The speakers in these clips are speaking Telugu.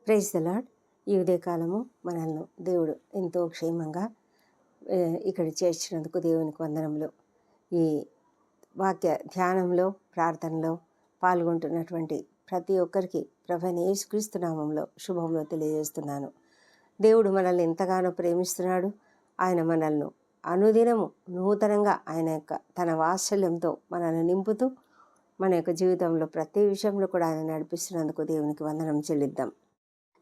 Praise the lord. ఈ ఉదయకాలము మనల్ని దేవుడు ఎంతో క్షేమంగా ఇక్కడ చేర్చినందుకు దేవునికి వందనములు. ఈ వాక్య ధ్యానంలో ప్రార్థనలో పాల్గొంటున్నటువంటి ప్రతి ఒక్కరికి ప్రభువైన యేసుక్రీస్తు నామములో శుభములు తెలియజేస్తున్నాను. దేవుడు మనల్ని ఎంతగానో ప్రేమిస్తున్నాడు. ఆయన మనల్ని అనుదినము నూతనంగా ఆయన తన వాత్సల్యంతో మనల్ని నింపుతూ మన జీవితంలో ప్రతి విషయంలో కూడా ఆయన నడిపిస్తున్నందుకు దేవునికి వందనం చెల్లిద్దాం.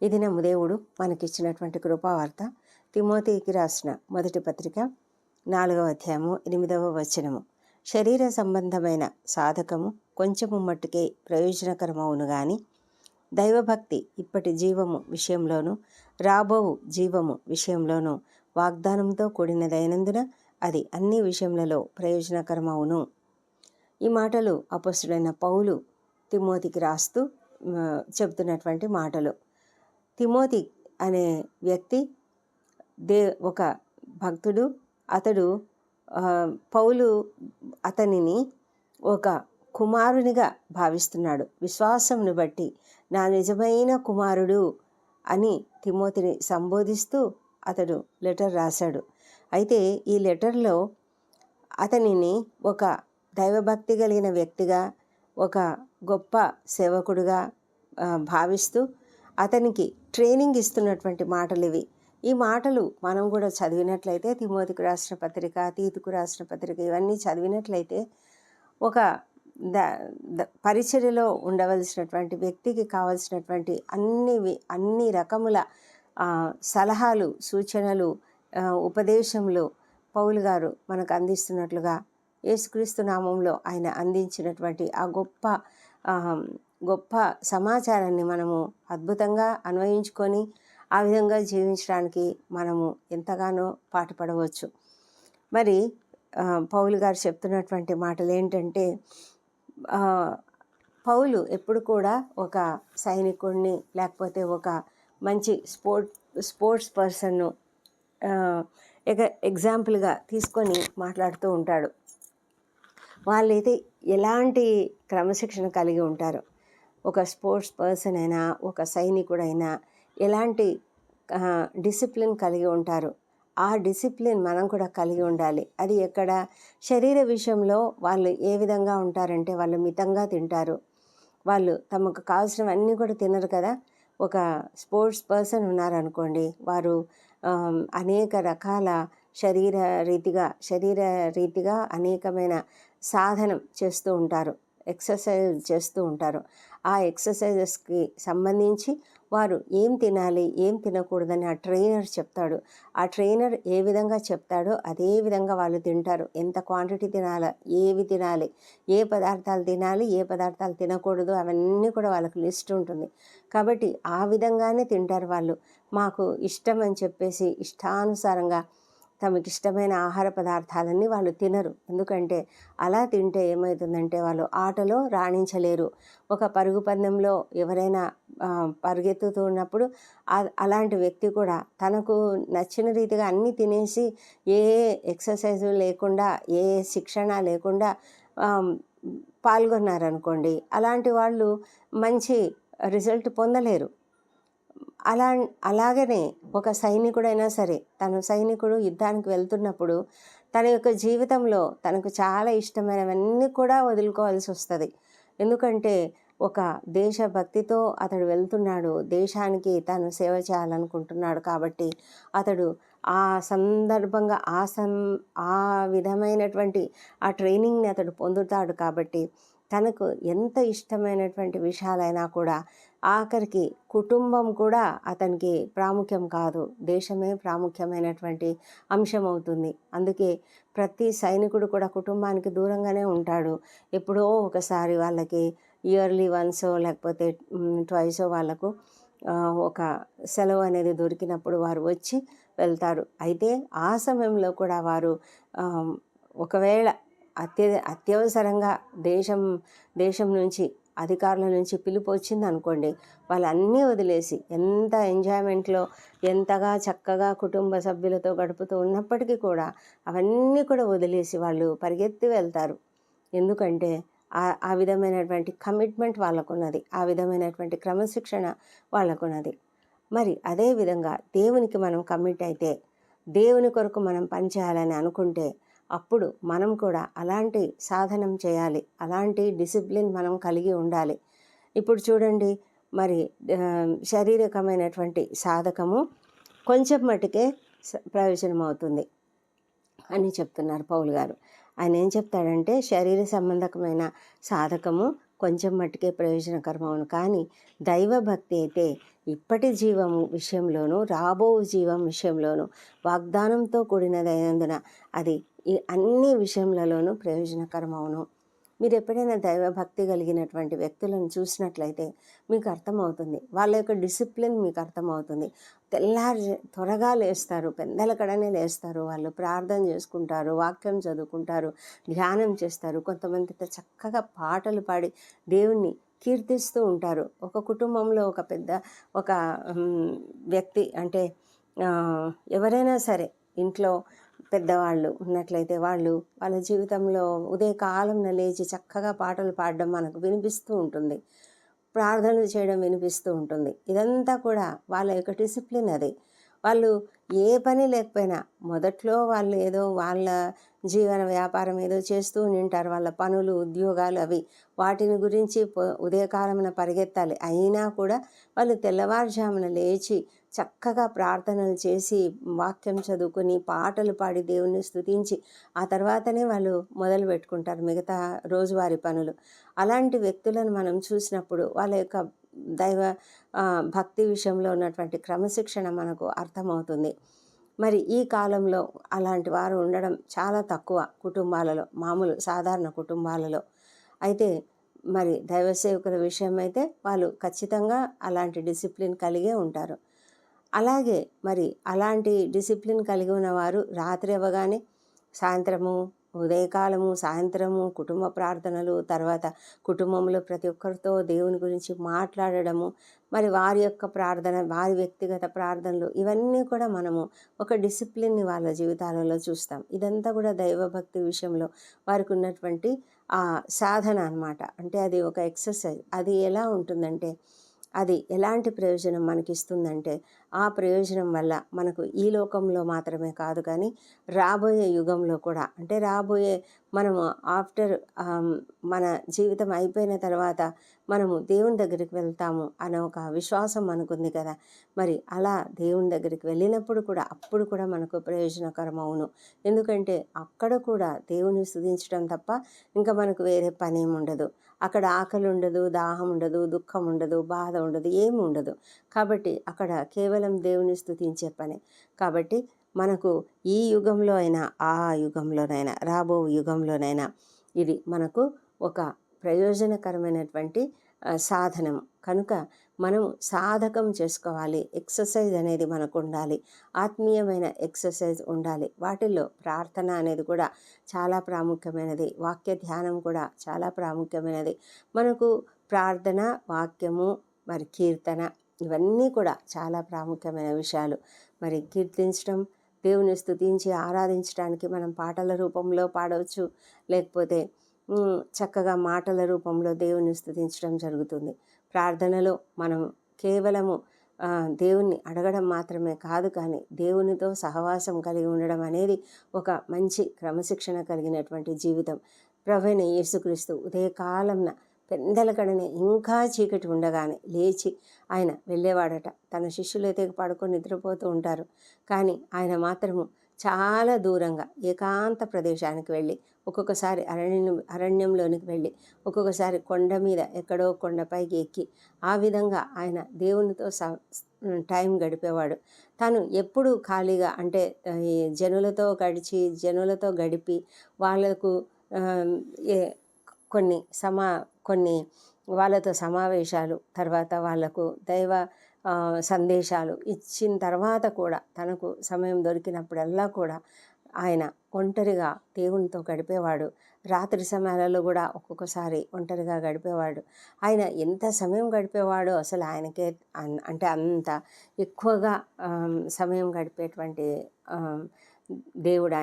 ఈ దినము దేవుడు మనకిచ్చినటువంటి కృపావార్త తిమోతికి రాసిన మొదటి పత్రిక 4వ అధ్యాయము 8వ వచనము. శరీర సంబంధమైన సాధకము కొంచెము మట్టుకే ప్రయోజనకరమవును గాని దైవభక్తి ఇప్పటి జీవము విషయంలోనూ రాబోవు జీవము విషయంలోనూ వాగ్దానంతో కూడినదైనందున అది అన్ని విషయములలో ప్రయోజనకరమవును. ఈ మాటలు అపొస్తలుడైన పౌలు తిమోతికి రాస్తూ చెబుతున్నటువంటి మాటలు. తిమోతి అనే వ్యక్తి ఒక భక్తుడు. అతడు పౌలు అతనిని ఒక కుమారునిగా భావిస్తున్నాడు. విశ్వాసమును బట్టి నా నిజమైన కుమారుడు అని తిమోతిని సంబోధిస్తూ అతడు లెటర్ రాశాడు. అయితే ఈ లెటర్లో అతనిని ఒక దైవభక్తి కలిగిన వ్యక్తిగా, ఒక గొప్ప సేవకుడుగా భావిస్తూ అతనికి ట్రైనింగ్ ఇస్తున్నటువంటి మాటలు ఇవి. ఈ మాటలు మనం కూడా చదివినట్లయితే, తిమోతికి రాసిన పత్రిక, తీతుకు రాసిన పత్రిక ఇవన్నీ చదివినట్లయితే ఒక పరిచర్యలో ఉండవలసినటువంటి వ్యక్తికి కావలసినటువంటి అన్ని రకముల సలహాలు, సూచనలు, ఉపదేశములు పౌలు గారు మనకు అందిస్తున్నట్లుగా యేసుక్రీస్తు నామంలో ఆయన అందించినటువంటి ఆ గొప్ప సమాచారాన్ని మనము అద్భుతంగా అన్వయించుకొని ఆ విధంగా జీవించడానికి మనము ఎంతగానో పాటుపడవచ్చు. మరి పౌలు గారు చెప్తున్నటువంటి మాటలు ఏంటంటే, పౌలు ఎప్పుడు కూడా ఒక సైనికుడిని లేకపోతే ఒక మంచి స్పోర్ట్స్ పర్సన్ను ఎగ్జాంపుల్గా తీసుకొని మాట్లాడుతూ ఉంటాడు. వాళ్ళైతే ఎలాంటి క్రమశిక్షణ కలిగి ఉంటారు. ఒక స్పోర్ట్స్ పర్సన్ అయినా, ఒక సైనికుడైనా ఎలాంటి డిసిప్లిన్ కలిగి ఉంటారు. ఆ డిసిప్లిన్ మనం కూడా కలిగి ఉండాలి. అది ఎక్కడ? శరీర విషయంలో వాళ్ళు ఏ విధంగా ఉంటారంటే, వాళ్ళు మితంగా తింటారు. వాళ్ళు తమకు కావాల్సినవన్నీ కూడా తినరు కదా. ఒక స్పోర్ట్స్ పర్సన్ ఉన్నారనుకోండి, వారు అనేక రకాల శరీర రీతిగా అనేకమైన సాధనం చేస్తూ ఉంటారు, ఎక్సర్సైజ్ చేస్తూ ఉంటారు. ఆ ఎక్సర్సైజెస్కి సంబంధించి వారు ఏం తినాలి, ఏం తినకూడదని ఆ ట్రైనర్ చెప్తాడు. ఆ ట్రైనర్ ఏ విధంగా చెప్తాడో అదే విధంగా వాళ్ళు తింటారు. ఎంత క్వాంటిటీ తినాలి, ఏవి తినాలి, ఏ పదార్థాలు తినాలి, ఏ పదార్థాలు తినకూడదు, అవన్నీ కూడా వాళ్ళకు లిస్ట్ ఉంటుంది. కాబట్టి ఆ విధంగానే తింటారు వాళ్ళు. మాకు ఇష్టం అని చెప్పేసి ఇష్టానుసారంగా తమకి ఇష్టమైన ఆహార పదార్థాలన్నీ వాళ్ళు తినరు. ఎందుకంటే అలా తింటే ఏమవుతుందంటే వాళ్ళు ఆటలో రాణించలేరు. ఒక పరుగు పందెంలో ఎవరైనా పరిగెత్తుతున్నప్పుడు అలాంటి వ్యక్తి కూడా తనకు నచ్చిన రీతిగా అన్నీ తినేసి ఏ ఎక్సర్సైజు లేకుండా, ఏ శిక్షణ లేకుండా పాల్గొన్నారనుకోండి, అలాంటి వాళ్ళు మంచి రిజల్ట్ పొందలేరు. అలాగనే ఒక సైనికుడైనా సరే, సైనికుడు యుద్ధానికి వెళ్తున్నప్పుడు తన యొక్క జీవితంలో తనకు చాలా ఇష్టమైనవన్నీ కూడా వదులుకోవాల్సి వస్తుంది. ఎందుకంటే ఒక దేశభక్తితో అతడు వెళ్తున్నాడు, దేశానికి తాను సేవ చేయాలనుకుంటున్నాడు. కాబట్టి అతడు ఆ సందర్భంగా ఆ విధమైనటువంటి ఆ ట్రైనింగ్ని అతడు పొందుతాడు. కాబట్టి తనకు ఎంత ఇష్టమైనటువంటి విషయాలైనా కూడా ఆఖరికి కుటుంబం కూడా అతనికి ప్రాముఖ్యం కాదు, దేశమే ప్రాముఖ్యమైనటువంటి అంశం అవుతుంది. అందుకే ప్రతి సైనికుడు కూడా కుటుంబానికి దూరంగానే ఉంటాడు. ఎప్పుడో ఒకసారి వాళ్ళకి ఇయర్లీ వన్సో లేకపోతే ట్వైసో వాళ్ళకు ఒక సెలవు అనేది దొరికినప్పుడు వారు వచ్చి వెళ్తారు. అయితే ఆ సమయంలో కూడా వారు ఒకవేళ అత్యవసరంగా దేశం నుంచి, అధికారుల నుంచి పిలుపు వచ్చింది అనుకోండి, వాళ్ళన్నీ వదిలేసి ఎంత ఎంజాయ్మెంట్లో ఎంతగా చక్కగా కుటుంబ సభ్యులతో గడుపుతూ ఉన్నప్పటికీ కూడా అవన్నీ కూడా వదిలేసి వాళ్ళు పరిగెత్తి వెళ్తారు. ఎందుకంటే ఆ విధమైనటువంటి కమిట్మెంట్ వాళ్ళకున్నది, ఆ విధమైనటువంటి క్రమశిక్షణ వాళ్ళకున్నది. మరి అదే విధంగా దేవునికి మనం కమిట్ అయితే, దేవుని కొరకు మనం పనిచేయాలని అనుకుంటే, అప్పుడు మనం కూడా అలాంటి సాధనం చేయాలి. అలాంటి డిసిప్లిన్ మనం కలిగి ఉండాలి. ఇప్పుడు చూడండి, మరి శారీరకమైనటువంటి సాధకము కొంచెం మట్టుకే ప్రయోజనం అవుతుంది అని చెప్తున్నారు పౌలు గారు. ఆయన ఏం చెప్తాడంటే, శరీర సంబంధకమైన సాధకము కొంచెం మట్టుకే ప్రయోజనకరమవును, కానీ దైవభక్తి అయితే ఇప్పటి జీవము విషయంలోనూ రాబో జీవం విషయంలోనూ వాగ్దానంతో కూడినదైనందున అది ఈ అన్ని విషయములలోనూ ప్రయోజనకరమవును. మీరు ఎప్పుడైనా దైవభక్తి కలిగినటువంటి వ్యక్తులను చూసినట్లయితే మీకు అర్థమవుతుంది, వాళ్ళ యొక్క డిసిప్లిన్ మీకు అర్థమవుతుంది. త్వరగా లేస్తారు, పెందలకడనే లేస్తారు, వాళ్ళు ప్రార్థన చేసుకుంటారు, వాక్యం చదువుకుంటారు, ధ్యానం చేస్తారు. కొంతమందితో చక్కగా పాటలు పాడి దేవుణ్ణి కీర్తిస్తూ ఉంటారు. ఒక కుటుంబంలో ఒక వ్యక్తి అంటే ఎవరైనా సరే ఇంట్లో పెద్దవాళ్ళు ఉన్నట్లయితే వాళ్ళ జీవితంలో ఉదయకాలంలో లేచి చక్కగా పాటలు పాడడం మనకు వినిపిస్తూ ఉంటుంది, ప్రార్థనలు చేయడం వినిపిస్తూ ఉంటుంది. ఇదంతా కూడా వాళ్ళ యొక్క డిసిప్లిన్. అది వాళ్ళు ఏ పని లేకపోయినా మొదట్లో వాళ్ళు ఏదో వాళ్ళ జీవన వ్యాపారం ఏదో చేస్తూ ఉంటారు, వాళ్ళ పనులు ఉద్యోగాలు అవి, వాటిని గురించి ఉదయకాలమున పరిగెత్తాలి. అయినా కూడా వాళ్ళు తెల్లవారుజామున లేచి చక్కగా ప్రార్థనలు చేసి వాక్యం చదువుకొని పాటలు పాడి దేవుణ్ణి స్తుతించి ఆ తర్వాతనే వాళ్ళు మొదలు పెట్టుకుంటారు మిగతా రోజువారీ పనులు. అలాంటి వ్యక్తులను మనం చూసినప్పుడు వాళ్ళ యొక్క దైవ భక్తి విషయంలో ఉన్నటువంటి క్రమశిక్షణ మనకు అర్థమవుతుంది. మరి ఈ కాలంలో అలాంటి వారు ఉండడం చాలా తక్కువ కుటుంబాలలో, మామూలు సాధారణ కుటుంబాలలో. అయితే మరి దైవ సేవకుల విషయం అయితే వాళ్ళు ఖచ్చితంగా అలాంటి డిసిప్లిన్ కలిగే ఉంటారు. అలాగే మరి అలాంటి డిసిప్లిన్ కలిగి ఉన్నవారు రాత్రి అవ్వగానే ఉదయకాలము సాయంత్రము కుటుంబ ప్రార్థనలు, తర్వాత కుటుంబంలో ప్రతి ఒక్కరితో దేవుని గురించి మాట్లాడడము, మరి వారి యొక్క ప్రార్థన, వారి వ్యక్తిగత ప్రార్థనలు, ఇవన్నీ కూడా మనము ఒక డిసిప్లిన్ని వాళ్ళ జీవితాలలో చూస్తాం. ఇదంతా కూడా దైవభక్తి విషయంలో వారికి ఉన్నటువంటి సాధన అన్నమాట. అంటే అది ఒక ఎక్సర్సైజ్. అది ఎలా ఉంటుందంటే, అది ఎలాంటి ప్రయోజనం మనకిస్తుందంటే, ఆ ప్రయోజనం వల్ల మనకు ఈ లోకంలో మాత్రమే కాదు కానీ రాబోయే యుగంలో కూడా, అంటే మనము ఆఫ్టర్ మన జీవితం అయిపోయిన తర్వాత మనము దేవుని దగ్గరికి వెళ్తాము అనే ఒక విశ్వాసం మనకుంది కదా. మరి అలా దేవుని దగ్గరికి వెళ్ళినప్పుడు కూడా అప్పుడు కూడా మనకు ప్రయోజనకరం అవును. ఎందుకంటే అక్కడ కూడా దేవుని స్తుతించడం తప్ప ఇంకా మనకు వేరే పని ఏమి ఉండదు. అక్కడ ఆకలి ఉండదు, దాహం ఉండదు, దుఃఖం ఉండదు, బాధ ఉండదు, ఏమి ఉండదు. కాబట్టి అక్కడ కేవలం దేవుని స్తుతించే పని. కాబట్టి మనకు ఈ యుగంలో అయినా ఆ యుగంలోనైనా రాబో యుగంలోనైనా ఇది మనకు ఒక ప్రయోజనకరమైనటువంటి సాధనం కనుక మనం సాధకం చేసుకోవాలి. ఎక్సర్సైజ్ అనేది మనకు ఉండాలి, ఆత్మీయమైన ఎక్సర్సైజ్ ఉండాలి. వాటిల్లో ప్రార్థన అనేది కూడా చాలా ప్రాముఖ్యమైనది, వాక్య ధ్యానం కూడా చాలా ప్రాముఖ్యమైనది. మనకు ప్రార్థన, వాక్యము, మరి కీర్తన, ఇవన్నీ కూడా చాలా ప్రాముఖ్యమైన విషయాలు. మరి కీర్తించడం, దేవుని స్తుతించి ఆరాధించడానికి మనం పాటల రూపంలో పాడవచ్చు, లేకపోతే చక్కగా మాటల రూపంలో దేవుని స్తుతించడం జరుగుతుంది. ప్రార్థనలో మనం కేవలము దేవుణ్ణి అడగడం మాత్రమే కాదు, కానీ దేవునితో సహవాసం కలిగి ఉండడం అనేది ఒక మంచి క్రమశిక్షణ కలిగినటువంటి జీవితం. ప్రభువైన యేసుక్రీస్తు ఉదయకాలంన పెందలకడనే ఇంకా చీకటి ఉండగానే లేచి ఆయన వెళ్ళేవాడట. తన శిష్యులు అయితే పడుకొని నిద్రపోతూ ఉంటారు, కానీ ఆయన మాత్రము చాలా దూరంగా ఏకాంత ప్రదేశానికి వెళ్ళి, ఒక్కొక్కసారి అరణ్యంలోనికి వెళ్ళి, ఒక్కొక్కసారి కొండ మీద ఎక్కడో కొండపైకి ఎక్కి, ఆ విధంగా ఆయన దేవునితో టైం గడిపేవాడు. తను ఎప్పుడు ఖాళీగా అంటే ఈ జనులతో గడిపి వాళ్ళకు కొన్ని వాళ్ళతో సమావేశాలు, తర్వాత వాళ్లకు దైవ సందేశాలు ఇచ్చిన తర్వాత కూడా తనకు సమయం దొరికినప్పుడల్లా కూడా ఆయన ఒంటరిగా దేవునితో గడిపేవాడు. రాత్రి సమయాలలో కూడా ఒక్కొక్కసారి ఒంటరిగా గడిపేవాడు. ఆయన ఎంత సమయం గడిపేవాడో అసలు ఆయనకే అంటే అంత ఎక్కువగా సమయం గడిపేటువంటి దేవుడు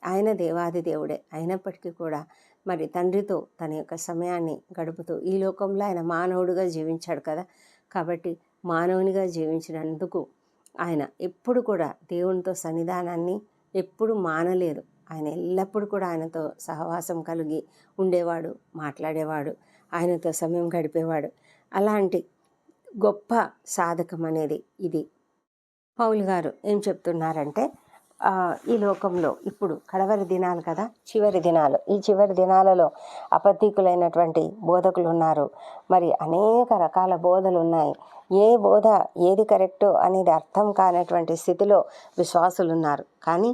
ఆయన దేవాది దేవుడే అయినప్పటికీ కూడా మరి తండ్రితో తన యొక్క సమయాన్ని గడుపుతూ ఈ లోకంలో ఆయన మానవుడిగా జీవించాడు కదా. కాబట్టి మానవునిగా జీవించినందుకు ఆయన ఎప్పుడు కూడా దేవునితో సన్నిధానాన్ని ఎప్పుడు మానలేదు. ఆయన ఎల్లప్పుడూ కూడా ఆయనతో సహవాసం కలిగి ఉండేవాడు, మాట్లాడేవాడు, ఆయనతో సమయం గడిపేవాడు. అలాంటి గొప్ప సాధకం అనేది ఇది. పౌలు గారు ఏం చెప్తున్నారంటే, ఈ లోకంలో ఇప్పుడు కడవరి దినాలు కదా, చివరి దినాలు. ఈ చివరి దినాలలో అబద్ధికులైనటువంటి బోధకులు ఉన్నారు. మరి అనేక రకాల బోధలు ఉన్నాయి. ఏ బోధ ఏది కరెక్టో అనేది అర్థం కానటువంటి స్థితిలో విశ్వాసులు ఉన్నారు. కానీ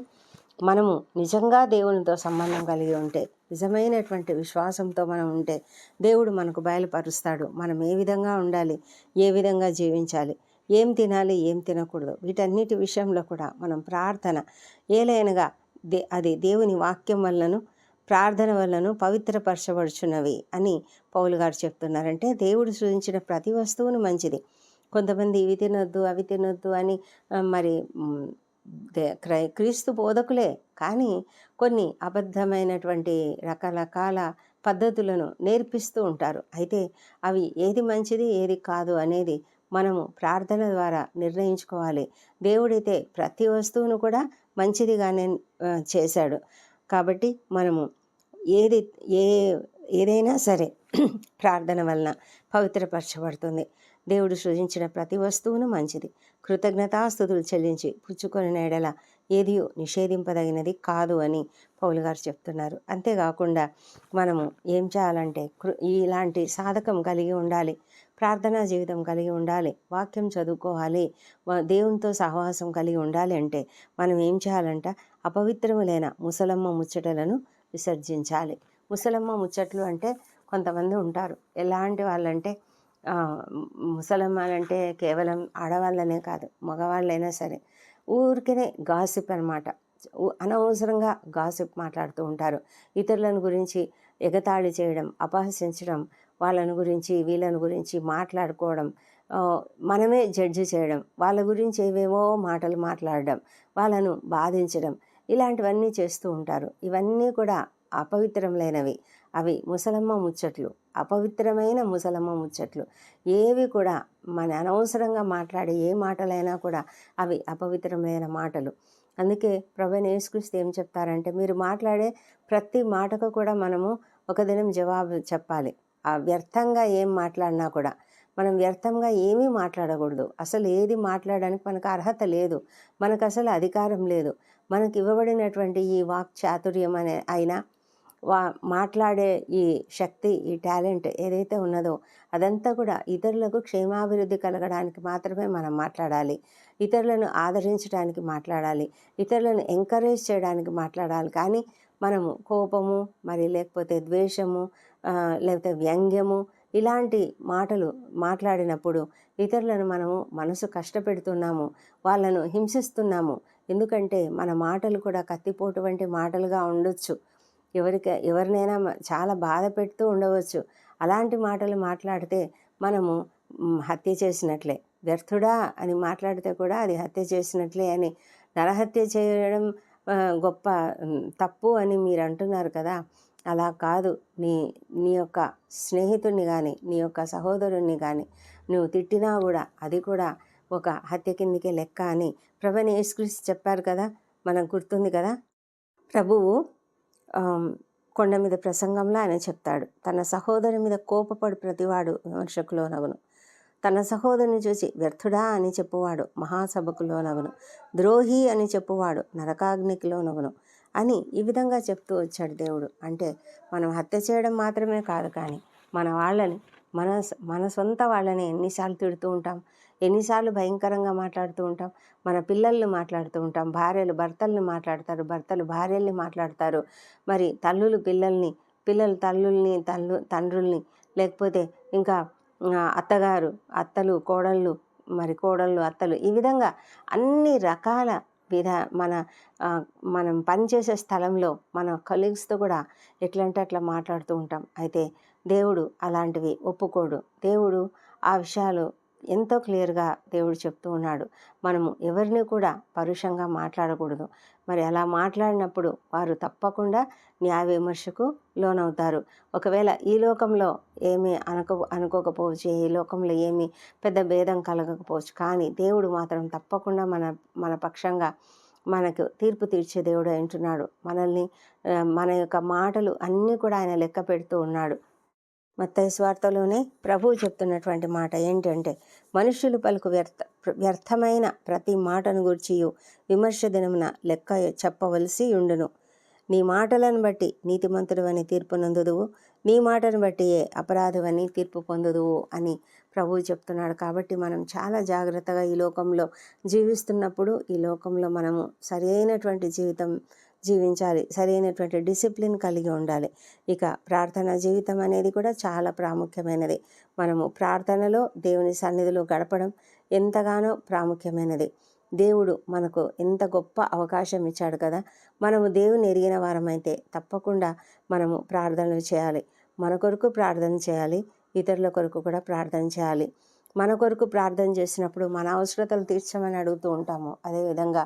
మనము నిజంగా దేవునితో సంబంధం కలిగి ఉంటే, నిజమైనటువంటి విశ్వాసంతో మనం ఉంటే దేవుడు మనకు బయలుపరుస్తాడు. మనం ఏ విధంగా ఉండాలి, ఏ విధంగా జీవించాలి, ఏం తినాలి, ఏం తినకూడదు, వీటన్నిటి విషయంలో కూడా మనం ప్రార్థన ఏలైనగా అది దేవుని వాక్యం వల్లను ప్రార్థన వల్లను పవిత్రపరచబడుచున్నవి అని పౌలు గారు చెప్తున్నారంటే, దేవుడు సృజించిన ప్రతి వస్తువును మంచిది. కొంతమంది ఇవి తినొద్దు అవి తినొద్దు అని మరి క్రీస్తు బోధకులే, కానీ కొన్ని అబద్ధమైనటువంటి రకరకాల పద్ధతులను నేర్పిస్తూ ఉంటారు. అయితే అవి ఏది మంచిది ఏది కాదు అనేది మనము ప్రార్థన ద్వారా నిర్ణయించుకోవాలి. దేవుడైతే ప్రతి వస్తువును కూడా మంచిదిగానే చేశాడు. కాబట్టి మనము ఏది ఏదైనా సరే ప్రార్థన వలన పవిత్రపరచబడుతుంది. దేవుడు సృజించిన ప్రతి వస్తువును మంచిది. కృతజ్ఞతాస్తుతులు చెల్లించి పుచ్చుకొని ఎడల ఏదియో నిషేధింపదగినది కాదు అని పౌలు గారు చెప్తున్నారు. అంతేకాకుండా మనము ఏం చేయాలంటే ఇలాంటి సాధకం కలిగి ఉండాలి, ప్రార్థనా జీవితం కలిగి ఉండాలి, వాక్యం చదువుకోవాలి, దేవునితో సహవాసం కలిగి ఉండాలి. అంటే మనం ఏం చేయాలంట, అపవిత్రములైన ముసలమ్మ ముచ్చటలను విసర్జించాలి. ముసలమ్మ ముచ్చట్లు అంటే కొంతమంది ఉంటారు. ఎలాంటి వాళ్ళంటే ముసలమ్మలంటే కేవలం ఆడవాళ్ళనే కాదు, మగవాళ్ళైనా సరే ఊరికనే గాసిప్ అనమాట. అనవసరంగా గాసిప్ మాట్లాడుతూ ఉంటారు. ఇతరులను గురించి ఎగతాళి చేయడం, అపహసించడం, వాళ్ళని గురించి వీళ్ళని గురించి మాట్లాడుకోవడం, మనమే జడ్జి చేయడం, వాళ్ళ గురించి ఏవేవో మాటలు మాట్లాడడం, వాళ్ళను బాధించడం, ఇలాంటివన్నీ చేస్తూ ఉంటారు. ఇవన్నీ కూడా అపవిత్రములైనవి. అవి ముసలమ్మ ముచ్చట్లు, అపవిత్రమైన ముసలమ్మ ముచ్చట్లు. ఏవి కూడా మన అనవసరంగా మాట్లాడే ఏ మాటలైనా కూడా అవి అపవిత్రమైన మాటలు. అందుకే ప్రభువైన యేసుక్రీస్తు ఏం చెప్తారంటే, మీరు మాట్లాడే ప్రతి మాటకు కూడా మనము ఒక దినం జవాబు చెప్పాలి. వ్యర్థంగా ఏం మాట్లాడినా కూడా మనం వ్యర్థంగా ఏమీ మాట్లాడకూడదు. అసలు ఏది మాట్లాడడానికి మనకు అర్హత లేదు, మనకు అసలు అధికారం లేదు. మనకి ఇవ్వబడినటువంటి ఈ వాక్ చాతుర్యం అయినా మాట్లాడే ఈ శక్తి, ఈ టాలెంట్ ఏదైతే ఉన్నదో అదంతా కూడా ఇతరులకు క్షేమాభివృద్ధి కలగడానికి మాత్రమే మనం మాట్లాడాలి. ఇతరులను ఆదరించడానికి మాట్లాడాలి, ఇతరులను ఎంకరేజ్ చేయడానికి మాట్లాడాలి. కానీ మనము కోపము, మరి లేకపోతే ద్వేషము, లేకపోతే వ్యంగ్యము, ఇలాంటి మాటలు మాట్లాడినప్పుడు ఇతరులను మనము మనసు కష్టపెడుతున్నాము, వాళ్ళను హింసిస్తున్నాము. ఎందుకంటే మన మాటలు కూడా కత్తిపోటు వంటి మాటలుగా ఉండొచ్చు, ఎవరినైనా చాలా బాధ పెడుతూ ఉండవచ్చు. అలాంటి మాటలు మాట్లాడితే మనము హత్య చేసినట్లే. వ్యర్థుడా అని మాట్లాడితే కూడా అది హత్య చేసినట్లే అని, నరహత్య చేయడం గొప్ప తప్పు అని మీరు అంటున్నారు కదా. అలా కాదు. నీ యొక్క స్నేహితుడిని కానీ, నీ యొక్క సహోదరుణ్ణి కానీ నువ్వు తిట్టినా కూడా అది కూడా ఒక హత్య కిందికే లెక్క అని ప్రభువైన యేసుక్రీస్తు చెప్పారు కదా. మనకు గుర్తుంది కదా. ప్రభువు కొండ మీద ప్రసంగంలో ఆయన చెప్తాడు, తన సహోదరు మీద కోపపడు ప్రతివాడు విమర్శకు లోనగును, తన సహోదరుని చూసి వ్యర్థుడా అని చెప్పువాడు మహాసభకు లోనగును, ద్రోహి అని చెప్పువాడు నరకాగ్నికి లోనగును అని ఈ విధంగా చెప్తూ వచ్చాడు దేవుడు. అంటే మనం హత్య చేయడం మాత్రమే కాదు, కానీ మన వాళ్ళని, మన సొంత వాళ్ళని ఎన్నిసార్లు తిడుతూ ఉంటాం, ఎన్నిసార్లు భయంకరంగా మాట్లాడుతూ ఉంటాం. మన పిల్లల్ని మాట్లాడుతూ ఉంటాం, భార్యలు భర్తల్ని మాట్లాడతారు, భర్తలు భార్యల్ని మాట్లాడతారు, మరి తల్లులు పిల్లల్ని, పిల్లలు తల్లుల్ని, తండ్రుల్ని, లేకపోతే ఇంకా అత్తలు కోడళ్ళు, మరి కోడళ్ళు అత్తలు, ఈ విధంగా అన్ని రకాల మనం పనిచేసే స్థలంలో మన కలీగ్స్తో కూడా ఎట్లంటే అట్లా మాట్లాడుతూ ఉంటాం. అయితే దేవుడు అలాంటివి ఒప్పుకోడు. దేవుడు ఆ విషయాలు ఎంతో క్లియర్గా దేవుడు చెప్తూ ఉన్నాడు. మనము ఎవరిని కూడా పరుషంగా మాట్లాడకూడదు. మరి అలా మాట్లాడినప్పుడు వారు తప్పకుండా న్యాయ విమర్శకు లోనవుతారు. ఒకవేళ ఈ లోకంలో ఏమీ అనుకోకపోవచ్చు, ఈ లోకంలో ఏమీ పెద్ద భేదం కలగకపోవచ్చు, కానీ దేవుడు మాత్రం తప్పకుండా మన పక్షంగా మనకు తీర్పు తీర్చే దేవుడు అంటున్నాడు. మనల్ని మన యొక్క మాటలు అన్నీ కూడా ఆయన లెక్క పెడుతూ ఉన్నాడు. మత్తయి సువార్తలోనే ప్రభువు చెప్తున్నటువంటి మాట ఏంటంటే, మనుష్యులు పలుకు వ్యర్థమైన ప్రతి మాటను గూర్చియు విమర్శ దినమున లెక్క చెప్పవలసి ఉండును. నీ మాటలను బట్టి నీతిమంతుడువని తీర్పు నొందుదువు, నీ మాటను బట్టియే అపరాధవని తీర్పు పొందుదువు అని ప్రభువు చెప్తున్నాడు. కాబట్టి మనం చాలా జాగ్రత్తగా ఈ లోకంలో జీవిస్తున్నప్పుడు, ఈ లోకంలో మనము సరైనటువంటి జీవితం జీవించాలి, సరైనటువంటి డిసిప్లిన్ కలిగి ఉండాలి. ఇక ప్రార్థనా జీవితం అనేది కూడా చాలా ప్రాముఖ్యమైనది. మనము ప్రార్థనలో దేవుని సన్నిధిలో గడపడం ఎంతగానో ప్రాముఖ్యమైనది. దేవుడు మనకు ఎంత గొప్ప అవకాశం ఇచ్చాడు కదా. మనము దేవుని ఎరిగిన వారమైతే తప్పకుండా మనము ప్రార్థనలు చేయాలి. మన కొరకు ప్రార్థన చేయాలి, ఇతరుల కొరకు కూడా ప్రార్థన చేయాలి. మన కొరకు ప్రార్థన చేసినప్పుడు మన అవసరతలు తీర్చమని అడుగుతూ ఉంటాము. అదేవిధంగా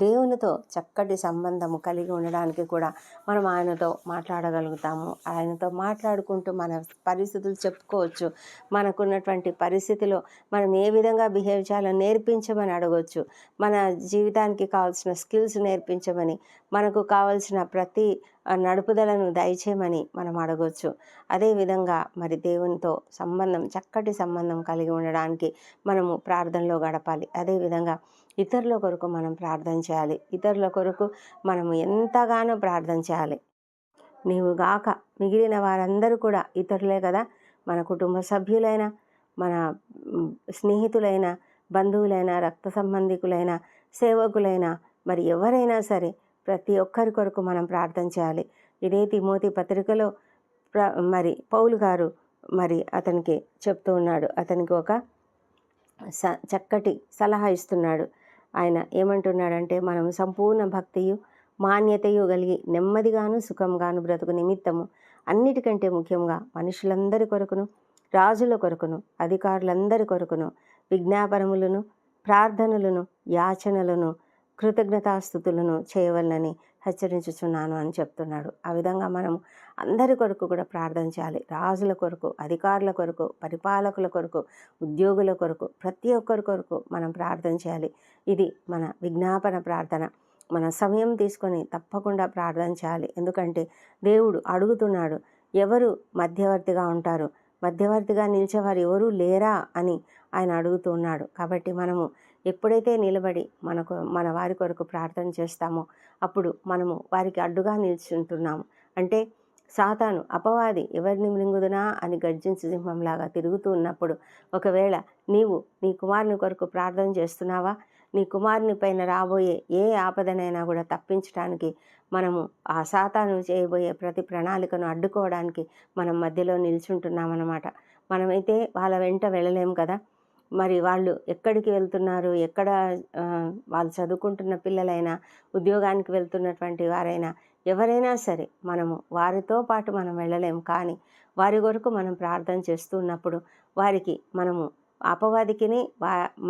దేవునితో చక్కటి సంబంధము కలిగి ఉండడానికి కూడా మనం ఆయనతో మాట్లాడగలుగుతాము. ఆయనతో మాట్లాడుకుంటూ మన పరిస్థితులు చెప్పుకోవచ్చు. మనకున్నటువంటి పరిస్థితిలో మనం ఏ విధంగా బిహేవ్ చేయాలో నేర్పించమని అడగవచ్చు. మన జీవితానికి కావాల్సిన స్కిల్స్ నేర్పించమని, మనకు కావాల్సిన ప్రతి నడుపుదలను దయచేయమని మనం అడగవచ్చు. అదేవిధంగా మరి దేవునితో చక్కటి సంబంధం కలిగి ఉండడానికి మనము ప్రార్థనలో గడపాలి. అదేవిధంగా ఇతరుల కొరకు మనం ప్రార్థన చేయాలి. ఇతరుల కొరకు మనము ఎంతగానో ప్రార్థన చేయాలి. నీవు గాక మిగిలిన వారందరూ కూడా ఇతరులే కదా. మన కుటుంబ సభ్యులైన, మన స్నేహితులైన, బంధువులైన, రక్త సంబంధికులైన, సేవకులైన, మరి ఎవరైనా సరే ప్రతి ఒక్కరి కొరకు మనం ప్రార్థన చేయాలి. ఇదే తిమోతి పత్రికలో మరి పౌలు గారు మరి అతనికి చెప్తూ ఉన్నాడు. అతనికి ఒక చక్కటి సలహా ఇస్తున్నాడు. ఆయన ఏమంటున్నాడంటే, మనం సంపూర్ణ భక్తియు మాన్యతయు కలిగి నెమ్మదిగాను సుఖంగాను బ్రతుకు నిమిత్తము అన్నిటికంటే ముఖ్యంగా మనుషులందరి కొరకును, రాజుల కొరకును, అధికారులందరి కొరకును విజ్ఞాపనములను, ప్రార్థనలను, యాచనలను, కృతజ్ఞతాస్థుతులను చేయవలనని హెచ్చరించుచున్నాను అని చెప్తున్నాడు. ఆ విధంగా మనం అందరి కొరకు కూడా ప్రార్థన చేయాలి. రాజుల కొరకు, అధికారుల కొరకు, పరిపాలకుల కొరకు, ఉద్యోగుల కొరకు, ప్రతి ఒక్కరి కొరకు మనం ప్రార్థన చేయాలి. ఇది మన విజ్ఞాపన ప్రార్థన. మన సమయం తీసుకొని తప్పకుండా ప్రార్థన చేయాలి. ఎందుకంటే దేవుడు అడుగుతున్నాడు, ఎవరు మధ్యవర్తిగా ఉంటారు, మధ్యవర్తిగా నిలిచేవారు ఎవరూ లేరా అని ఆయన అడుగుతున్నాడు. కాబట్టి మనము ఎప్పుడైతే నిలబడి మన వారి కొరకు ప్రార్థన చేస్తామో అప్పుడు మనము వారికి అడ్డుగా నిల్చుంటున్నాము. అంటే సాతాను, అపవాది ఎవరిని మృంగుదునా అని గర్జించు సింహంలాగా తిరుగుతూ ఉన్నప్పుడు, ఒకవేళ నీవు నీ కుమారుని కొరకు ప్రార్థన చేస్తున్నావా, నీ కుమారుని పైన రాబోయే ఏ ఆపదనైనా కూడా తప్పించడానికి, మనము ఆ సాతాను చేయబోయే ప్రతి ప్రణాళికను అడ్డుకోవడానికి మనం మధ్యలో నిల్చుంటున్నామన్నమాట. మనమైతే వాళ్ళ వెంట వెళ్ళలేము కదా. మరి వాళ్ళు ఎక్కడికి వెళ్తున్నారు, ఎక్కడ వాళ్ళు చదువుకుంటున్న పిల్లలైనా, ఉద్యోగానికి వెళ్తున్నటువంటి వారైనా, ఎవరైనా సరే మనము వారితో పాటు మనం వెళ్ళలేము. కానీ వారి కొరకు మనం ప్రార్థన చేస్తూ ఉన్నప్పుడు వారికి మనము అపవాదికిని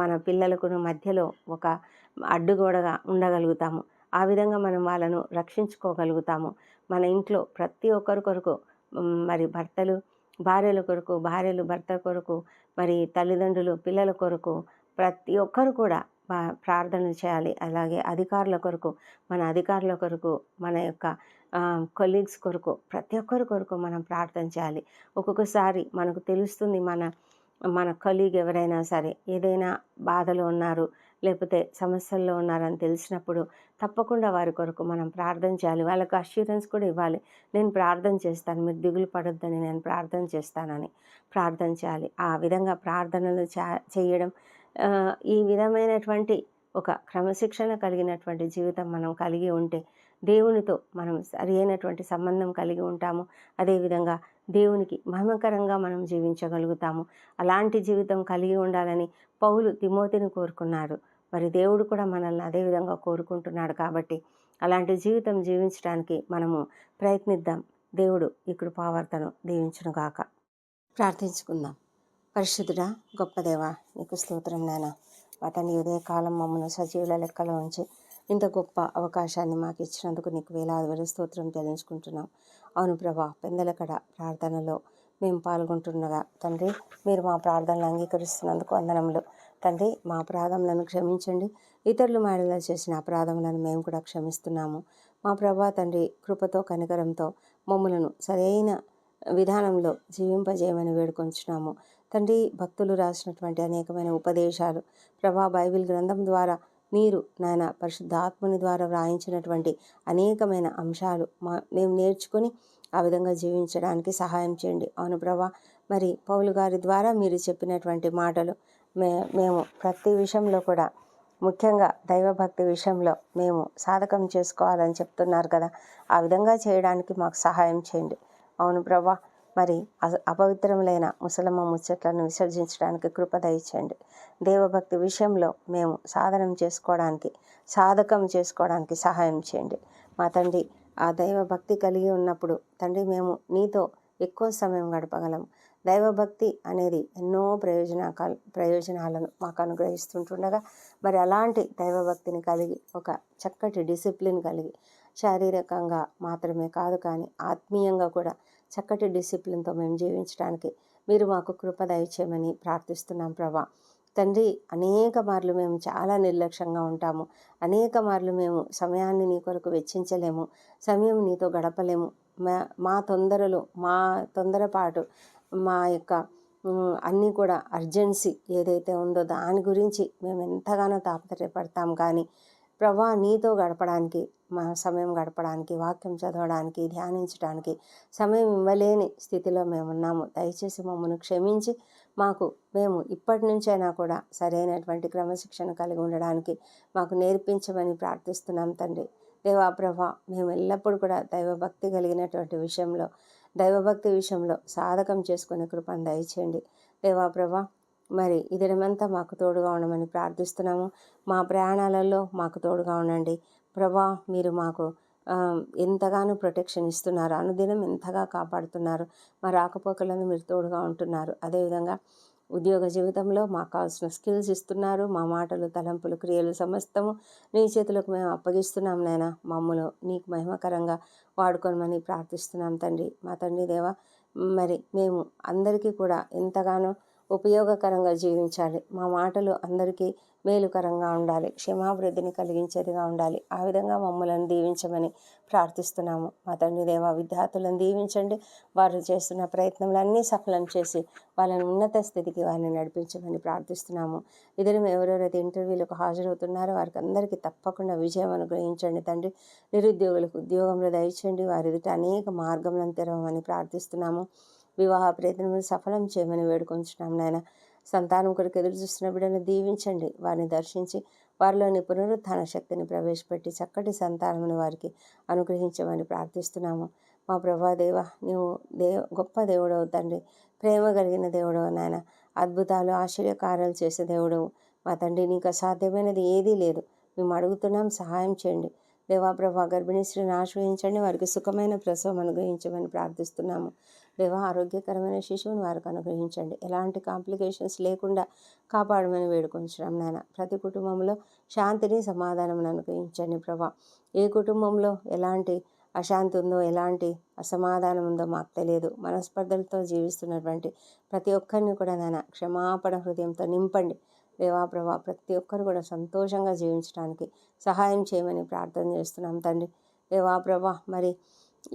మన పిల్లలకును మధ్యలో ఒక అడ్డుగోడగా ఉండగలుగుతాము. ఆ విధంగా మనం వాళ్ళను రక్షించుకోగలుగుతాము. మన ఇంట్లో ప్రతి ఒక్కరి కొరకు, మరి భర్తలు భార్యల కొరకు, భార్యలు భర్త కొరకు, మరి తల్లిదండ్రులు పిల్లల కొరకు, ప్రతి ఒక్కరు కూడా ప్రార్థనలు చేయాలి. అలాగే అధికారుల కొరకు, మన అధికారుల కొరకు, మన యొక్క కొలీగ్స్ కొరకు, ప్రతి ఒక్కరి కొరకు మనం ప్రార్థన చేయాలి. ఒక్కొక్కసారి మనకు తెలుస్తుంది, మన కొలీగ్ ఎవరైనా సరే ఏదైనా బాధలో ఉన్నారు, లేకపోతే సమస్యల్లో ఉన్నారని తెలిసినప్పుడు తప్పకుండా వారి కొరకు మనం ప్రార్థన చేయాలి. వాళ్ళకు అష్యూరెన్స్ కూడా ఇవ్వాలి. నేను ప్రార్థన చేస్తాను, మీరు దిగులు పడొద్దని, నేను ప్రార్థన చేస్తానని ప్రార్థన చేయాలి. ఆ విధంగా ప్రార్థనలు చేయడం, ఈ విధమైనటువంటి ఒక క్రమశిక్షణ కలిగినటువంటి జీవితం మనం కలిగి ఉంటే దేవునితో మనం సరి అయినటువంటి సంబంధం కలిగి ఉంటాము. అదేవిధంగా దేవునికి మహిమకరంగా మనం జీవించగలుగుతాము. అలాంటి జీవితం కలిగి ఉండాలని పౌలు తిమోతిని కోరుకున్నారు. మరి దేవుడు కూడా మనల్ని అదేవిధంగా కోరుకుంటున్నాడు. కాబట్టి అలాంటి జీవితం జీవించడానికి మనము ప్రయత్నిద్దాం. దేవుడు ఈ కృపావర్తను దీవించునుగాక. ప్రార్థించుకుందాం. పరిశుద్ధుడా, గొప్ప దేవా, నీకు స్తోత్రం నాయన. మా తండ్రి ఉదయకాలం మమ్మల్ని సజీవుల లెక్కలో ఉంచి ఇంత గొప్ప అవకాశాన్ని మాకు ఇచ్చినందుకు నీకు వేలాది స్తోత్రం చెల్లించుకుంటున్నాం. అవును ప్రభా, పెందలకడ ప్రార్థనలో మేము పాల్గొంటుండగా తండ్రి, మీరు మా ప్రార్థనలు అంగీకరిస్తున్నందుకు వందనములు. తండ్రి, మా అపరాధములను క్షమించండి. ఇతరులు మాడలా చేసిన అపరాధములను మేము కూడా క్షమిస్తున్నాము. మా ప్రభా తండ్రి, కృపతో కనికరంతో మమ్మలను సరైన విధానంలో జీవింపజేయమని వేడుకొంచున్నాము. తండ్రి, భక్తులు రాసినటువంటి అనేకమైన ఉపదేశాలు ప్రభా, బైబిల్ గ్రంథం ద్వారా మీరు నాయన పరిశుద్ధాత్మని ద్వారా వ్రాయించినటువంటి అనేకమైన అంశాలు మేము నేర్చుకుని ఆ విధంగా జీవించడానికి సహాయం చేయండి. అవును ప్రభా, మరి పౌలు గారి ద్వారా మీరు చెప్పినటువంటి మాటలు మేము ప్రతి విషయంలో కూడా, ముఖ్యంగా దైవభక్తి విషయంలో మేము సాధకం చేసుకోవాలని చెప్తున్నారు కదా, ఆ విధంగా చేయడానికి మాకు సహాయం చేయండి. అవును ప్రభా, మరి అపవిత్రములైన ముసలమ్మ ముచ్చట్లను విసర్జించడానికి కృప దయచేయండి. దేవభక్తి విషయంలో మేము సాధకం చేసుకోవడానికి సహాయం చేయండి. మా తండ్రి, ఆ దైవభక్తి కలిగి ఉన్నప్పుడు తండ్రి, మేము నీతో ఎక్కువ సమయం గడపగలము. దైవభక్తి అనేది ఎన్నో ప్రయోజనాలను మాకు అనుగ్రహిస్తుంటుండగా, మరి అలాంటి దైవభక్తిని కలిగి ఒక చక్కటి డిసిప్లిన్ కలిగి శారీరకంగా మాత్రమే కాదు కానీ ఆత్మీయంగా కూడా చక్కటి డిసిప్లిన్తో మేము జీవించడానికి మీరు మాకు కృప దయచేయమని ప్రార్థిస్తున్నాం ప్రభా. తండ్రి, అనేక మార్లు మేము చాలా నిర్లక్ష్యంగా ఉంటాము. అనేక మార్లు మేము సమయాన్ని నీ కొరకు వెచ్చించలేము, సమయం నీతో గడపలేము. మా తొందరపాటు, మా యొక్క అన్నీ కూడా అర్జెన్సీ ఏదైతే ఉందో దాని గురించి మేము ఎంతగానో తాపత్రయపడతాం. కానీ ప్రభా, నీతో గడపడానికి, మా సమయం గడపడానికి, వాక్యం చదవడానికి, ధ్యానించడానికి సమయం ఇవ్వలేని స్థితిలో మేము ఉన్నాము. దయచేసి మమ్మల్ని క్షమించి మేము ఇప్పటి నుంచైనా కూడా సరైనటువంటి క్రమశిక్షణ కలిగి ఉండడానికి మాకు నేర్పించమని ప్రార్థిస్తున్నాం తండ్రి. దేవా ప్రభా, మేము ఎల్లప్పుడూ కూడా దైవభక్తి కలిగినటువంటి విషయంలో, దైవభక్తి విషయంలో సాధకం చేసుకునే కృపను దయచేయండి. దేవా ప్రభా, మరి ఈ దినమంతా మాకు తోడుగా ఉండమని ప్రార్థిస్తున్నాము. మా ప్రయాణాలలో మాకు తోడుగా ఉండండి ప్రభా. మీరు మాకు ఎంతగానో ప్రొటెక్షన్ ఇస్తున్నారు, అనుదినం ఎంతగా కాపాడుతున్నారు. మా రాకపోకలను మీరు తోడుగా ఉంటున్నారు. అదేవిధంగా ఉద్యోగ జీవితంలో మాకు కావాల్సిన స్కిల్స్ ఇస్తున్నారు. మా మాటలు, తలంపులు, క్రియలు సమస్తము నీ చేతులకు మేము అప్పగిస్తున్నాం నాయన. మమ్మల్ని నీకు మహిమకరంగా వాడుకోమని ప్రార్థిస్తున్నాం తండ్రి. మా తండ్రి దేవ, మరి మేము అందరికీ కూడా ఎంతగానో ఉపయోగకరంగా జీవించాలి. మా మాటలు అందరికీ మేలుకరంగా ఉండాలి, క్షమాభివృద్ధిని కలిగించేదిగా ఉండాలి. ఆ విధంగా మమ్మల్ని దీవించమని ప్రార్థిస్తున్నాము. మా తండ్రి దేవ, విద్యార్థులను దీవించండి. వారు చేస్తున్న ప్రయత్నములన్నీ సఫలం చేసి వాళ్ళని ఉన్నత స్థితికి వారిని నడిపించమని ప్రార్థిస్తున్నాము. ఇద్దరు ఎవరెవరైతే ఇంటర్వ్యూలకు హాజరవుతున్నారో వారికి అందరికీ తప్పకుండా విజయం అనుగ్రహించండి తండ్రి. నిరుద్యోగులకు ఉద్యోగంలో దయచేయండి. వారి ఎదుట అనేక మార్గములను తెరవమని ప్రార్థిస్తున్నాము. వివాహ ప్రయత్నములు సఫలం చేయమని వేడుకొంచున్నాం నాయన. సంతానం కొరకు ఎదురు చూస్తున్న బిడ్డను దీవించండి. వారిని దర్శించి వారిలోని పునరుత్థాన శక్తిని ప్రవేశపెట్టి చక్కటి సంతానమును వారికి అనుగ్రహించమని ప్రార్థిస్తున్నాము. మా ప్రభా దేవ, నీవు గొప్ప దేవుడవు తండ్రి, ప్రేమ కలిగిన దేవుడవు నాయన. అద్భుతాలు, ఆశ్చర్యకార్యాలు చేసే దేవుడవు మా తండ్రి. నీకు అసాధ్యమైనది ఏదీ లేదు. మేము అడుగుతున్నాం, సహాయం చేయండి. దేవా ప్రభా, గర్భిణీ స్త్రీని ఆశ్రయించండి. వారికి సుఖమైన ప్రసవం అనుగ్రహించమని ప్రార్థిస్తున్నాము. దేవా, ఆరోగ్యకరమైన శిశువుని వారికి అనుగ్రహించండి. ఎలాంటి కాంప్లికేషన్స్ లేకుండా కాపాడమని వేడుకొంచున్నాం నాయన. ప్రతి కుటుంబంలో శాంతిని, సమాధానం అనుగ్రహించండి ప్రభా. ఏ కుటుంబంలో ఎలాంటి అశాంతి ఉందో, ఎలాంటి అసమాధానం ఉందో మాకు తెలియదు. మనస్పర్ధలతో జీవిస్తున్నటువంటి ప్రతి ఒక్కరిని కూడా నాయన క్షమాపణ హృదయంతో నింపండి. దేవా ప్రభా, ప్రతి ఒక్కరు కూడా సంతోషంగా జీవించడానికి సహాయం చేయమని ప్రార్థన చేస్తున్నాం తండ్రి. దేవా ప్రభా, మరి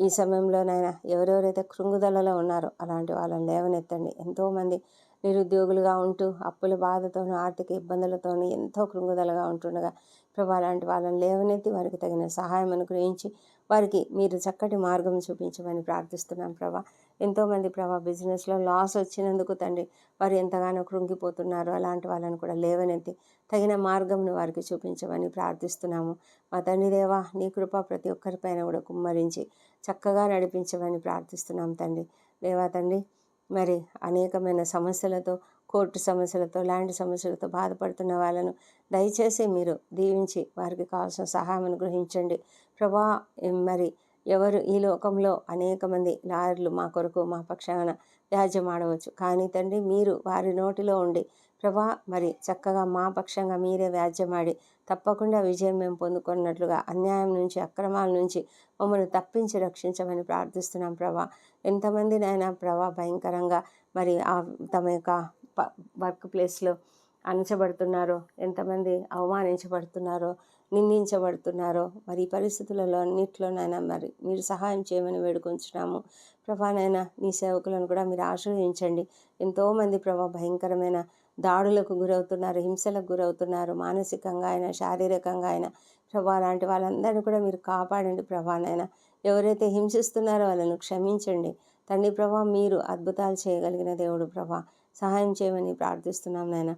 ఈ సమయంలోనైనా ఎవరెవరైతే కృంగుదలలో ఉన్నారో అలాంటి వాళ్ళని లేవనెత్తండి. ఎంతోమంది నిరుద్యోగులుగా ఉంటూ అప్పుల బాధతోనూ, ఆర్థిక ఇబ్బందులతోనూ ఎంతో కృంగుదలగా ఉంటుండగా ప్రభా, అలాంటి వాళ్ళని లేవనెత్తి వారికి తగిన సహాయం అనుగ్రహించి వారికి మీరు చక్కటి మార్గం చూపించమని ప్రార్థిస్తున్నాం ప్రభా. ఎంతోమంది ప్రభా బిజినెస్లో లాస్ వచ్చినందుకు తండ్రి వారు ఎంతగానో కృంగిపోతున్నారు. అలాంటి వాళ్ళని కూడా లేవనెత్తి తగిన మార్గంను వారికి చూపించమని ప్రార్థిస్తున్నాము. మా తండ్రి దేవా, నీ కృప ప్రతి ఒక్కరిపైన కూడా కుమ్మరించి చక్కగా నడిపించమని ప్రార్థిస్తున్నాం తండ్రి. దేవా తండ్రి, మరి అనేకమైన సమస్యలతో, కోర్టు సమస్యలతో, ల్యాండ్ సమస్యలతో బాధపడుతున్న వాళ్ళను దయచేసి మీరు దీవించి వారికి కావాల్సిన సహాయం అనుగ్రహించండి ప్రభా. మరి ఎవరు ఈ లోకంలో అనేక మంది లాయర్లు మా కొరకు మా పక్షాన వ్యాజ్యం ఆడవచ్చు, కానీ తండ్రి మీరు వారి నోటిలో ఉండి ప్రభా మరి చక్కగా మా పక్షంగా మీరే వ్యాజ్యమాడి తప్పకుండా విజయం మేము పొందుకున్నట్లుగా అన్యాయం నుంచి అక్రమాల నుంచి మమ్మల్ని తప్పించి రక్షించమని ప్రార్థిస్తున్నాం ప్రభా. ఎంతమంది నాయన ప్రభా భయంకరంగా మరి తమ యొక్క వర్క్ ప్లేస్లో అణచబడుతున్నారో, ఎంతమంది అవమానించబడుతున్నారో, నిందించబడుతున్నారో, మరి ఈ పరిస్థితులలో అన్నింటిలోనైనా మరి మీరు సహాయం చేయమని వేడుకొంచున్నాము ప్రభానైనా. నీ సేవకులను కూడా మీరు ఆశ్రయించండి. ఎంతోమంది ప్రభా భయంకరమైన దాడులకు గురవుతున్నారు, హింసలకు గురవుతున్నారు, మానసికంగా అయినా శారీరకంగా అయినా ప్రభా. లాంటి వాళ్ళందరినీ కూడా మీరు కాపాడండి ప్రభానైనా. ఎవరైతే హింసిస్తున్నారో వాళ్ళను క్షమించండి తండ్రి ప్రభా. మీరు అద్భుతాలు చేయగలిగిన దేవుడు ప్రభా, సహాయం చేయమని ప్రార్థిస్తున్నాం నాయన.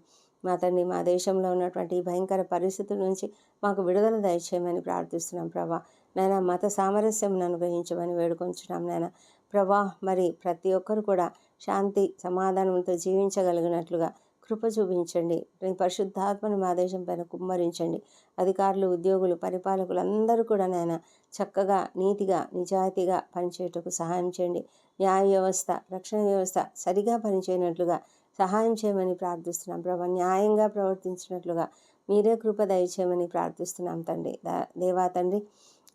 మా తండ్రి మా దేశంలో ఉన్నటువంటి ఈ భయంకర పరిస్థితుల నుంచి మాకు విడుదల దయచేయమని ప్రార్థిస్తున్నాం ప్రభా. నాయన మత సామరస్యం అనుగ్రహించమని వేడుకొంచున్నాం నాయన ప్రభా. మరి ప్రతి ఒక్కరు కూడా శాంతి సమాధానంతో జీవించగలిగినట్లుగా కృప చూపించండి. మీ పరిశుద్ధాత్మను మా దేశం పైన కుమ్మరించండి. అధికారులు, ఉద్యోగులు, పరిపాలకులు అందరూ కూడా నాయన చక్కగా నీతిగా నిజాయితీగా పనిచేయటకు సహాయం చేయండి. న్యాయ వ్యవస్థ, రక్షణ వ్యవస్థ సరిగా పనిచేయనట్లుగా సహాయం చేయమని ప్రార్థిస్తున్నాం ప్రభా. న్యాయంగా ప్రవర్తించినట్లుగా మీరే కృప దయచేయమని ప్రార్థిస్తున్నాం తండ్రి. దేవా తండ్రి,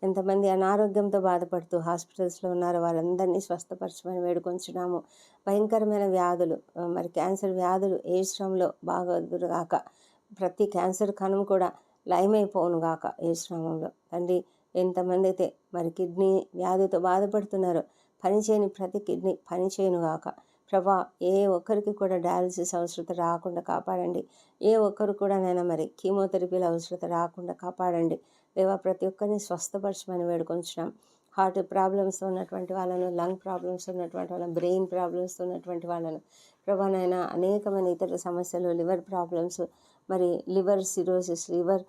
ఎంతమంది అనారోగ్యంతో బాధపడుతూ హాస్పిటల్స్లో ఉన్నారో వాళ్ళందరినీ స్వస్థపరచమని వేడుకొంచున్నాము. భయంకరమైన వ్యాధులు, మరి క్యాన్సర్ వ్యాధులు ఏ శ్రమంలో బాగోదురుగాక, ప్రతి క్యాన్సర్ కణం కూడా లయమైపోనుగాక ఏ శ్రమంలో తండ్రి. ఎంతమంది అయితే మరి కిడ్నీ వ్యాధితో బాధపడుతున్నారో పనిచేయని ప్రతి కిడ్నీ పనిచేయనుగాక ప్రభా. ఏ ఒక్కరికి కూడా డయాలసిస్ అవసరత రాకుండా కాపాడండి. ఏ ఒక్కరు కూడా నేను మరి కీమోథెరపీల అవసరత రాకుండా కాపాడండి దేవా. ప్రతి ఒక్కరిని స్వస్థపరచమని వేడుకొంచున్నాం. హార్ట్ ప్రాబ్లమ్స్ ఉన్నటువంటి వాళ్ళను, లంగ్ ప్రాబ్లమ్స్ ఉన్నటువంటి వాళ్ళను, బ్రెయిన్ ప్రాబ్లమ్స్ ఉన్నటువంటి వాళ్ళను ప్రభానైనా, అనేకమైన ఇతర సమస్యలు, లివర్ ప్రాబ్లమ్స్, మరి లివర్ సిరోసిస్, లివర్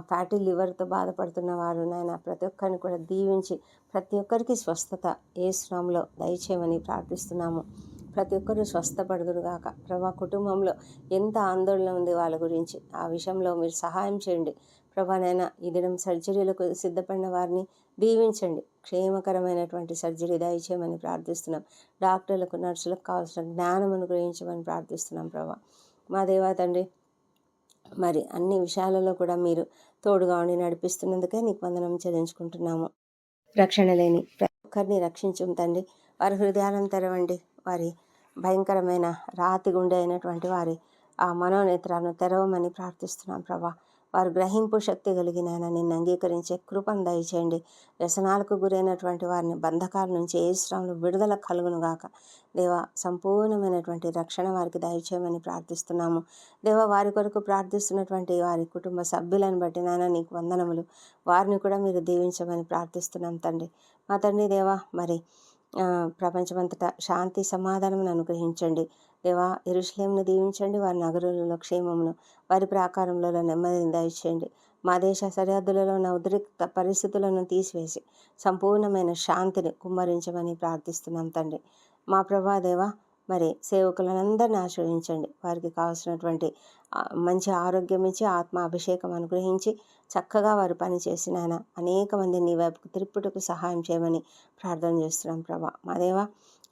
ఫ్యాటీ లివర్తో బాధపడుతున్న వారు నాయన ప్రతి ఒక్కరిని కూడా దీవించి ప్రతి ఒక్కరికి స్వస్థత ఏ శ్రమంలో దయచేయమని ప్రార్థిస్తున్నాము. ప్రతి ఒక్కరూ స్వస్థపడుదురుగాక ప్రభా. కుటుంబంలో ఎంత ఆందోళన ఉంది వాళ్ళ గురించి, ఆ విషయంలో మీరు సహాయం చేయండి ప్రభానైనా. ఈ దినం సర్జరీలకు సిద్ధపడిన వారిని దీవించండి. క్షేమకరమైనటువంటి సర్జరీ దయచేయమని ప్రార్థిస్తున్నాం. డాక్టర్లకు, నర్సులకు కావాల్సిన జ్ఞానం అనుగ్రహించమని ప్రార్థిస్తున్నాం ప్రభా. మా దేవా తండ్రి, మరి అన్ని విషయాలలో కూడా మీరు తోడుగా ఉండి నడిపిస్తున్నందుకే నీకు వందనం చెల్లించుకుంటున్నాము. రక్షణ లేని ప్రతి ఒక్కరిని రక్షించు తండ్రి. వారి హృదయాలను తెరవండి. వారి భయంకరమైన రాతి గుండె అయినటువంటి వారి ఆ మనోనేత్రాలను తెరవమని ప్రార్థిస్తున్నాం ప్రభా. వారు గ్రహింపు శక్తి కలిగిన నిన్ను అంగీకరించే కృపను దయచేయండి. వ్యసనాలకు గురైనటువంటి వారిని బంధకాల నుంచి ఏ శ్రమంలో విడుదల కలుగునుగాక దేవా. సంపూర్ణమైనటువంటి రక్షణ వారికి దయచేయమని ప్రార్థిస్తున్నాము దేవా. వారి కొరకు ప్రార్థిస్తున్నటువంటి వారి కుటుంబ సభ్యులను బట్టి నాయన నీకు వందనములు. వారిని కూడా మీరు దీవించమని ప్రార్థిస్తున్నాం తండ్రి. మా తండ్రి దేవా, మరి ప్రపంచమంతటా శాంతి సమాధానం అనుగ్రహించండి దేవా. యెరూషలేమును దీవించండి, వారి నగరులలో క్షేమమును, వారి ప్రాకారంలో నెమ్మదిని దయచేయండి. మా దేశ సరిహద్దులలో ఉన్న ఉద్రిక్త పరిస్థితులను తీసివేసి సంపూర్ణమైన శాంతిని కుమ్మరించమని ప్రార్థిస్తున్నాం తండ్రి. మా ప్రభా దేవా, మరి సేవకులందరినీ ఆశ్రయించండి. వారికి కావాల్సినటువంటి మంచి ఆరోగ్యం ఇచ్చి, ఆత్మ అభిషేకం అనుగ్రహించి చక్కగా వారు పనిచేసిన అనేక మందిని నీ వైపుకు తిరుపుటకు సహాయం చేయమని ప్రార్థన చేస్తున్నాం ప్రభా. మా దేవా,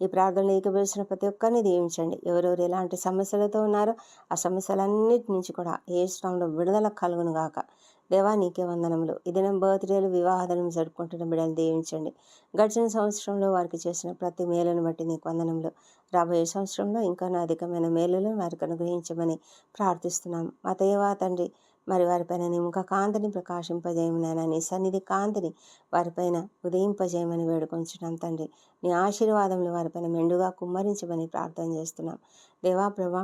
ఈ ప్రార్థనలు ఏకీభవించిన ప్రతి ఒక్కరిని దీవించండి. ఎవరెవరు ఎలాంటి సమస్యలతో ఉన్నారో ఆ సమస్యలన్నిటి నుంచి కూడా ఏ శ్రమంలో విడుదల కలుగును గాక దేవా. నీకే వందనములు. ఈ దినం బర్త్డేలు, వివాహాలను జరుపుకుంటున్న బిడ్డలు దీవించండి. గడిచిన సంవత్సరంలో వారికి చేసిన ప్రతి మేలును బట్టి నీకు వందనములు. రాబోయే సంవత్సరంలో ఇంకా అధికమైన మేలులను వారికి అనుగ్రహించమని ప్రార్థిస్తున్నాం మా దేవా తండ్రి. మరి వారిపైన నీ ముఖ కాంతిని ప్రకాశింపజేయమనైనా, నీ సన్నిధి కాంతిని వారిపైన ఉదయింపజేయమని వేడుకొంచున్నాం తండ్రి. నీ ఆశీర్వాదములు వారిపైన మెండుగా కుమ్మరించమని ప్రార్థన చేస్తున్నాం దేవా. ప్రభా,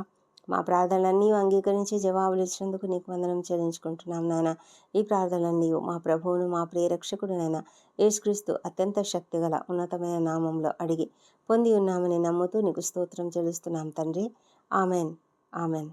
మా ప్రార్థనలన్నీ అంగీకరించి జవాబులు ఇచ్చినందుకు నీకు వందనం చెల్లించుకుంటున్నాం నాయన. ఈ ప్రార్థనలన్నీ మా ప్రభువును, మా ప్రియరక్షకుడు నాయన యేసుక్రీస్తు అత్యంత శక్తిగల ఉన్నతమైన నామంలో అడిగి పొంది ఉన్నామని నమ్ముతూ నీకు స్తోత్రం చెల్లిస్తున్నాం తండ్రి. Amen, amen.